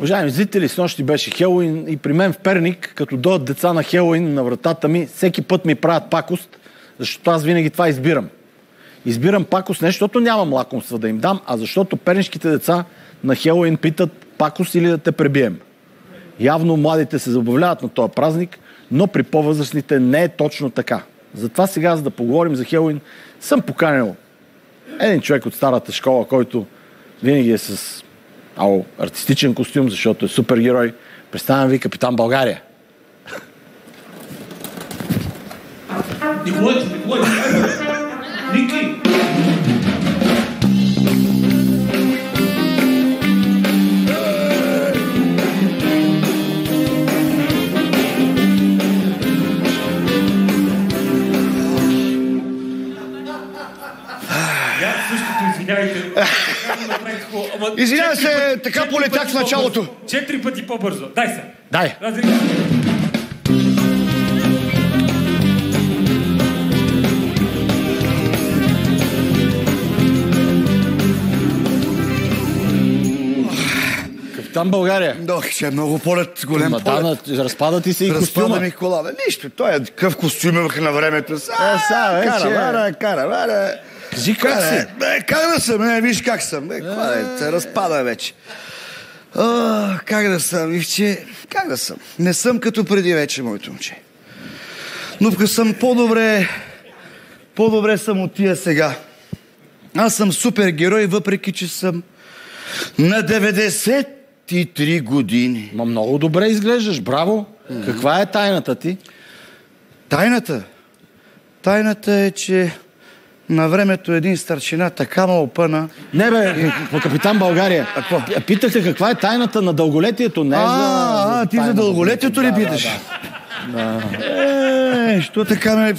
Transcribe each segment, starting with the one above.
Уважаеми зрители, снощи беше Хелоуин и при мен в Перник, като дойдат деца на Хелоуин на вратата ми, всеки път ми правят пакост, защото аз винаги това избирам. Избирам пакост не защото нямам лакомства да им дам, а защото пернишките деца на Хелоуин питат пакост или да те пребием. Явно младите се забавляват на този празник, но при по-възрастните не е точно така. Затова сега, за да поговорим за Хелоуин, съм поканил един човек от старата школа, който винаги е с артистичен костюм, защото е супергерой. Представям ви Капитан България. Николай! Ники! Извинявай се, така полетях в началото. 4 пъти по-бързо. Дай се. Дай. Капитан България. Ще е много полет, голем полет. Разпада ти се и костюма. Разпада ми кола. Нищо, той е такъв костюм имах на времето. Каравара. Кажи как си? Как да съм? Виж как съм. Се разпада вече. Как да съм, Ивче? Как да съм? Не съм като преди вече, моето момче. Но като съм по-добре съм от тия сега. Аз съм супергерой, въпреки че съм на 93 години. Ма много добре изглеждаш, браво. Каква е тайната ти? Тайната е, че на времето един старшина така ме опъна. Не бе, Капитан България. Питахте каква е тайната на дълголетието, не за... Ти за дълголетието ли питаш? Да. Що така ме...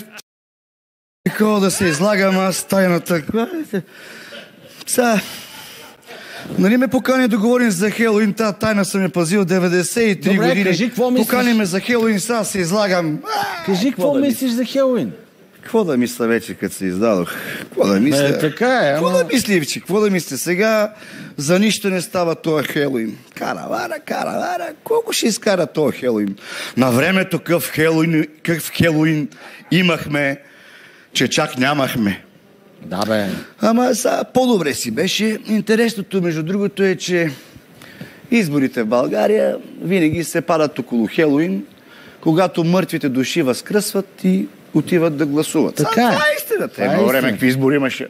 Такова да се излагам аз тайната. Сега... Нали ме покани да говорим за Хелоуин, тази тайна съм я пазил 93 Добре, години. кажи, какво мислиш? Покани ме за Хелоуин, сега се излагам. Кажи, какво мислиш за Хелоуин? Какво да мисля вече, като се издадох? Какво да мисля? Така е, Какво да мисля, Ивче? Какво да мисля? Сега за нищо не става този Хелоуин. Каравара. Колко ще изкара този Хелоуин? На времето какъв Хелоуин имахме, че чак нямахме. Да, бе. Ама сега по-добре си беше. Интересното, между другото, е, че изборите в България винаги се падат около Хелоуин, когато мъртвите души възкръсват и отиват да гласуват. Така е. Това е истината. Едно време какви избори имаше?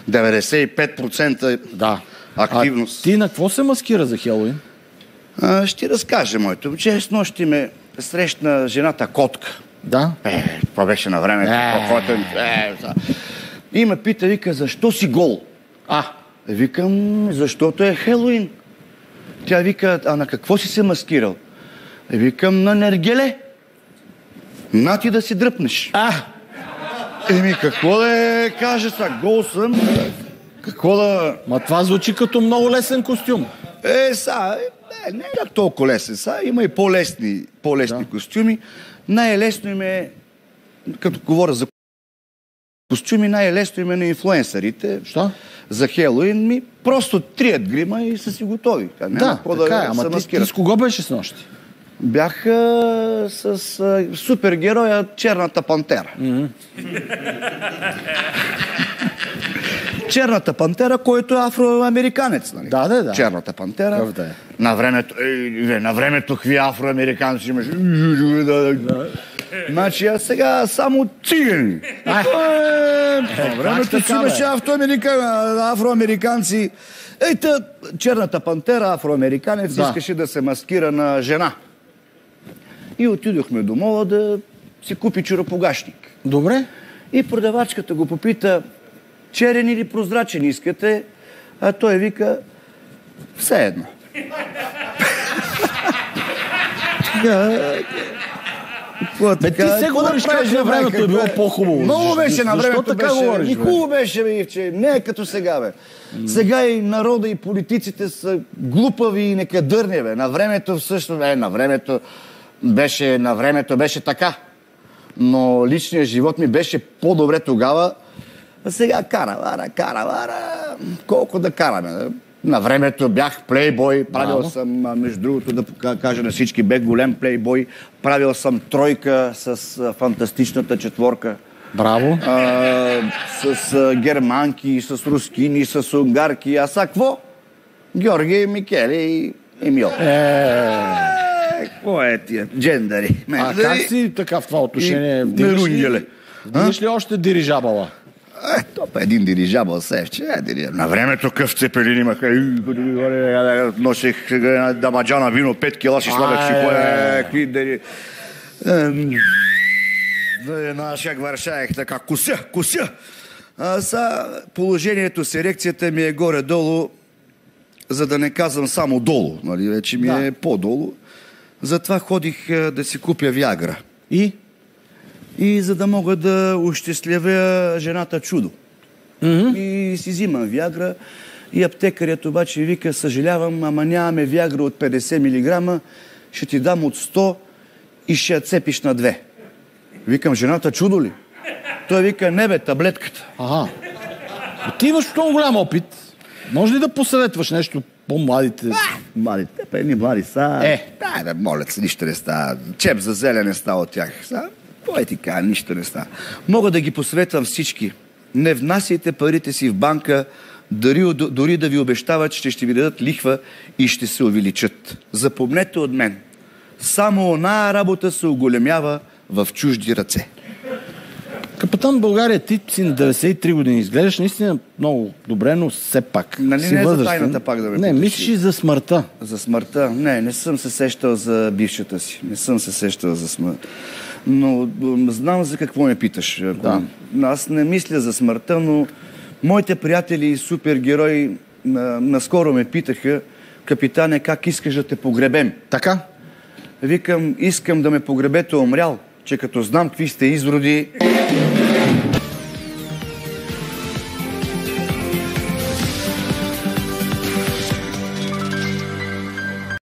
95% активност. Ти на какво се маскира за Хелоуин? Ще разкажа, моето момче. Снощи ме срещна жената Котка. Да? Това беше на времето. И ме пита, вика, защо си гол? Викам, защото е Хелоуин. Тя вика, на какво си се маскирал? Викам, на нергеле. На ти да си дръпнеш. Какво да кажа сега? Гол съм. Какво да... Ма това звучи като много лесен костюм. Не е толкова лесен. Има и по-лесни костюми. Най-лесно им е, като говоря за костюми, най-лесно им е на инфлуенсърите. Що? За Хелоуин просто трият грима и са си готови. Така е. Ама ти с кого беше снощи? Бях с супергероя Черната пантера. Черната пантера, който е афроамериканец. Нали? Да. Черната пантера. На времето какви афроамериканци имаш. Значи а сега само цигани. На времето си имаше афроамериканци. Черната пантера, афроамериканец, искаше да се маскира на жена. И отидохме до мола да си купи чуропогашник. Добре. И продавачката го попита, черен или прозрачен искате? А той вика, все едно. Ти се говориш как на времето е било по-хубаво. Много беше на времето. Защо така говориш? Хубаво беше, Ивче. Не е като сега, бе. Сега и народа, и политиците са глупави и некадърни, бе. На времето всъщност, на времето беше така. Но личният живот ми беше по-добре тогава. А сега каравара. Колко да караме? На времето бях плейбой, правил съм, между другото да кажа на всички, бях голем плейбой, правил съм тройка с фантастичната четворка. Браво! С германки, с рускини, с унгарки. А са какво? Георги, Микеле и Емил. Какво е тия джендари? Как си така в това отношение? Вдигаш ли още дирижабъла? Един дирижабъл севче. На времето къв цепелин имаха. Носех дамаджана вино, 5 кила, си слагах си нашак вършаех така, куся. Положението с ерекцията ми е горе-долу, за да не казвам само долу, нали, вече ми е по-долу. Затова ходих да си купя Виагра. И за да мога да ощастливя жената чудо. И си взимам Виагра и аптекарят обаче вика, съжалявам, ама нямаме Виагра от 50 мг, ще ти дам от 100 и ще я цепиш на 2. Викам, жената чудо ли? Той вика, не бе, таблетката. Ти имаш много голям опит. Може ли да посъветваш нещо по-младите? Младите, едни млади са. Да, молят се, нищо не става. Чеп за зелен не става от тях. Кой ти кажа, нищо не става. Мога да ги посъветвам всички. Не внасяйте парите си в банка, дори да ви обещават, че ще ви дадат лихва и ще се увеличат. Запомнете от мен. Само она работа се оголемява в чужди ръце. Капитан България, ти си на 93 години. Изглеждаш наистина много добре, но все пак нали си не възрастен. За тайната пак да ме Не, мислиш и за смъртта. За смъртта? Не съм се сещал за бившата си. Не съм се сещал за смърт. Но знам за какво ме питаш. Да. Аз не мисля за смъртта, но моите приятели и супергерои наскоро ме питаха, капитане, как искаш да те погребем? Така? Викам, искам да ме погребете умрял, че като знам какви сте изроди...